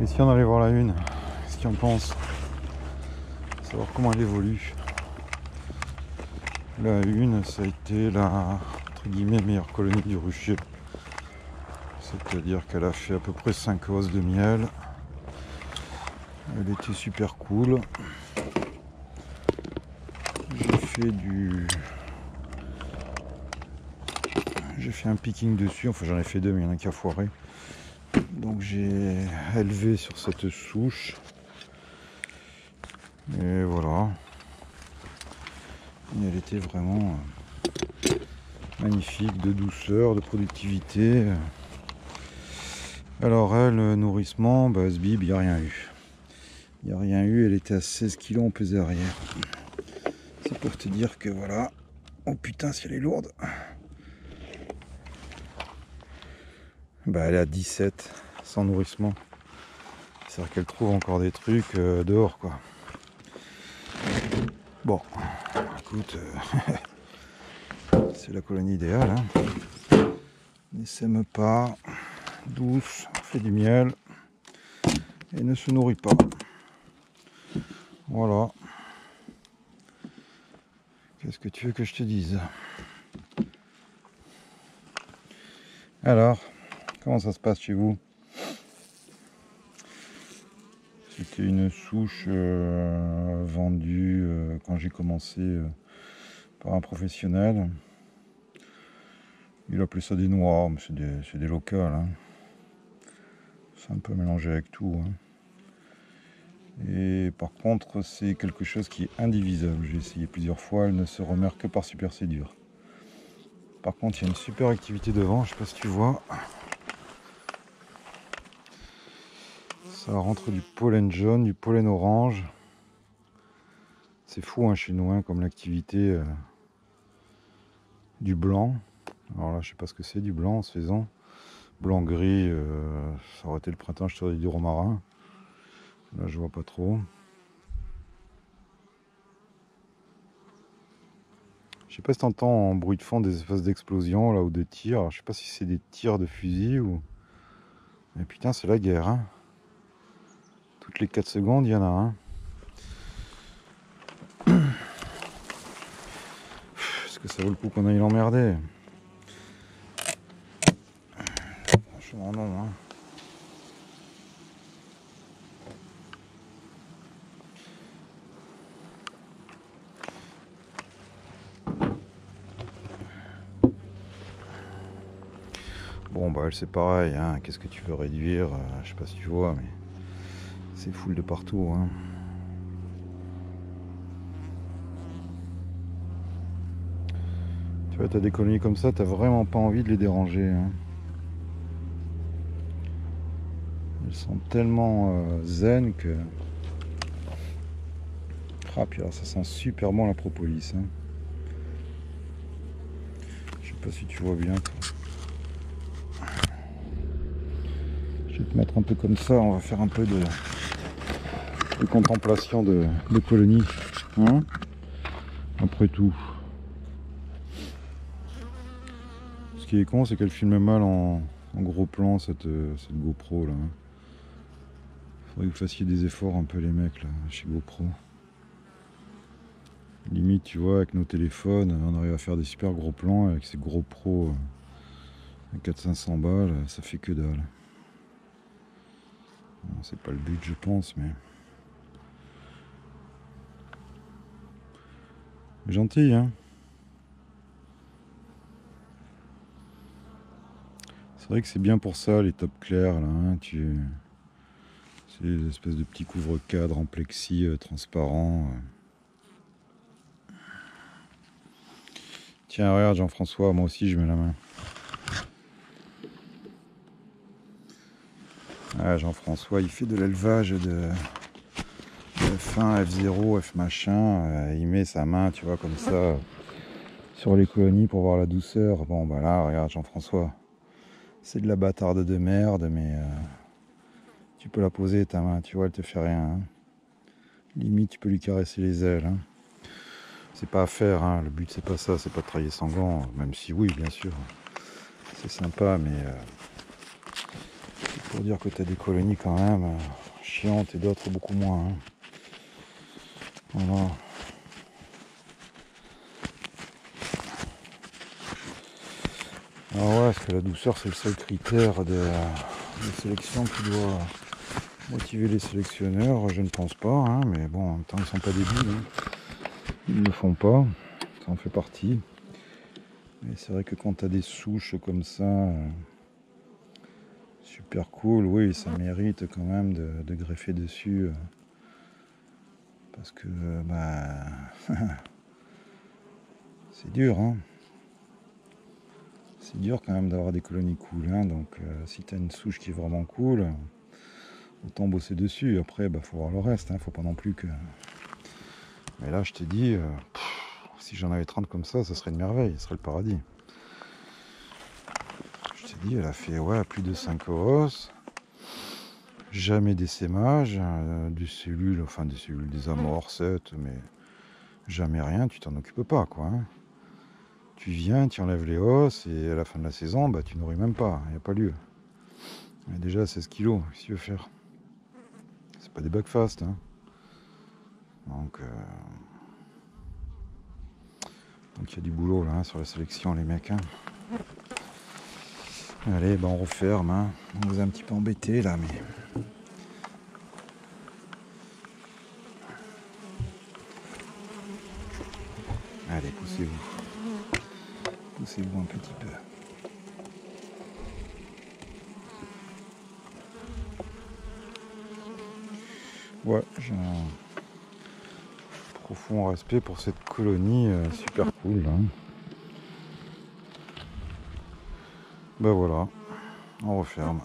Et si on allait voir la une, qu'est-ce qu'il en pense? Savoir comment elle évolue. La une, ça a été la, entre guillemets, meilleure colonie du rucher. C'est-à-dire qu'elle a fait à peu près 5 hausses de miel. Elle était super cool. J'ai fait un picking dessus, enfin j'en ai fait 2 mais il y en a qui a foiré. Donc j'ai élevé sur cette souche. Et voilà. Et elle était vraiment magnifique, de douceur, de productivité. Alors elle, nourrissement, Sbib, il n'y a rien eu. Il n'y a rien eu, elle était à 16 kg en pesée arrière. C'est pour te dire que voilà. Oh putain, si elle est lourde. Elle est à 17, sans nourrissement. C'est-à-dire qu'elle trouve encore des trucs dehors, quoi. Bon, écoute, c'est la colonie idéale. Hein. N'essaime pas, douce, fait du miel et ne se nourrit pas. Voilà. Qu'est-ce que tu veux que je te dise? Alors, comment ça se passe chez vous? C'était une souche vendue quand j'ai commencé par un professionnel. Il appelait ça des noirs, mais c'est des locales. Hein. C'est un peu mélangé avec tout. Hein. Et par contre, c'est quelque chose qui est indivisable. J'ai essayé plusieurs fois, elle ne se remarque que par supercédure. Par contre, il y a une super activité devant, je sais pas si tu vois. Ça rentre du pollen jaune, du pollen orange. C'est fou hein, chez nous, hein, comme l'activité du blanc. Alors là, je sais pas ce que c'est, du blanc en se faisant. Blanc-gris, ça aurait été le printemps, je t'aurais dit du romarin. Là, je vois pas trop. Je sais pas si t'entends en bruit de fond des espèces d'explosions là ou de tirs. Alors, je sais pas si c'est des tirs de fusil ou. Mais putain, c'est la guerre. Hein. Toutes les 4 secondes, il y en a un. Est-ce que ça vaut le coup qu'on aille l'emmerder? Franchement, non. Hein. Bon, elle c'est pareil. Hein. Qu'est-ce que tu veux réduire? Je sais pas si tu vois, mais c'est full de partout. Hein. Tu vois, t'as des colonies comme ça, t'as vraiment pas envie de les déranger. Hein. Elles sont tellement zen que. Ah, puis alors, ça sent super bon la propolis. Hein. Je sais pas si tu vois bien. Je vais te mettre un peu comme ça, on va faire un peu de contemplation de colonie. Hein, après tout. Ce qui est con, c'est qu'elle filme mal en gros plan cette GoPro là. Faudrait que vous fassiez des efforts un peu les mecs là, chez GoPro. Limite tu vois avec nos téléphones, on arrive à faire des super gros plans avec ces GoPro à 400-500 balles, ça fait que dalle. Bon, c'est pas le but je pense mais. Gentil hein. C'est vrai que c'est bien pour ça les top clairs là, hein, c'est des espèces de petits couvre-cadres en plexi transparent. Tiens regarde Jean-François, moi aussi je mets la main. Ah, Jean-François il fait de l'élevage de F1, F0, F machin, il met sa main tu vois comme ça sur les colonies pour voir la douceur. Bon là regarde Jean-François. C'est de la bâtarde de merde, mais tu peux la poser ta main, tu vois, elle te fait rien. Hein. Limite, tu peux lui caresser les ailes. Hein. C'est pas à faire, hein. Le but c'est pas ça, c'est pas de travailler sans gants, même si oui, bien sûr, c'est sympa, mais Pour dire que tu as des colonies quand même chiantes et d'autres beaucoup moins. Hein. Voilà. Ah ouais, est-ce que la douceur c'est le seul critère de sélection qui doit motiver les sélectionneurs? Je ne pense pas, hein, mais bon, en même temps ils sont pas débiles, hein. Ils ne le font pas, ça en fait partie. Mais c'est vrai que quand tu as des souches comme ça, super cool, oui, ça mérite quand même de greffer dessus. Parce que bah c'est dur, hein. C'est dur quand même d'avoir des colonies cool, hein. Donc si tu as une souche qui est vraiment cool, autant bosser dessus. Après, bah faut voir le reste, hein. Faut pas non plus que. Mais là, je t'ai dit, si j'en avais 30 comme ça serait une merveille, ce serait le paradis. Je t'ai dit, elle a fait ouais, plus de 5 os, jamais d'essaimage, des cellules, des amorcettes, mais jamais rien, tu t'en occupes pas, quoi. Hein. Tu viens, tu enlèves les os, et à la fin de la saison, bah tu nourris même pas, il n'y a pas lieu. Mais déjà 16 kilos, qu'est-ce que tu veux faire? C'est pas des backfast, hein. Donc il y a du boulot là hein, sur la sélection les mecs. Hein. Allez, bah on referme. Hein. On vous a un petit peu embêté là, mais. Allez, poussez-vous. Poussez-vous un petit peu. Ouais, j'ai un profond respect pour cette colonie super cool. Hein. Bah voilà, on referme.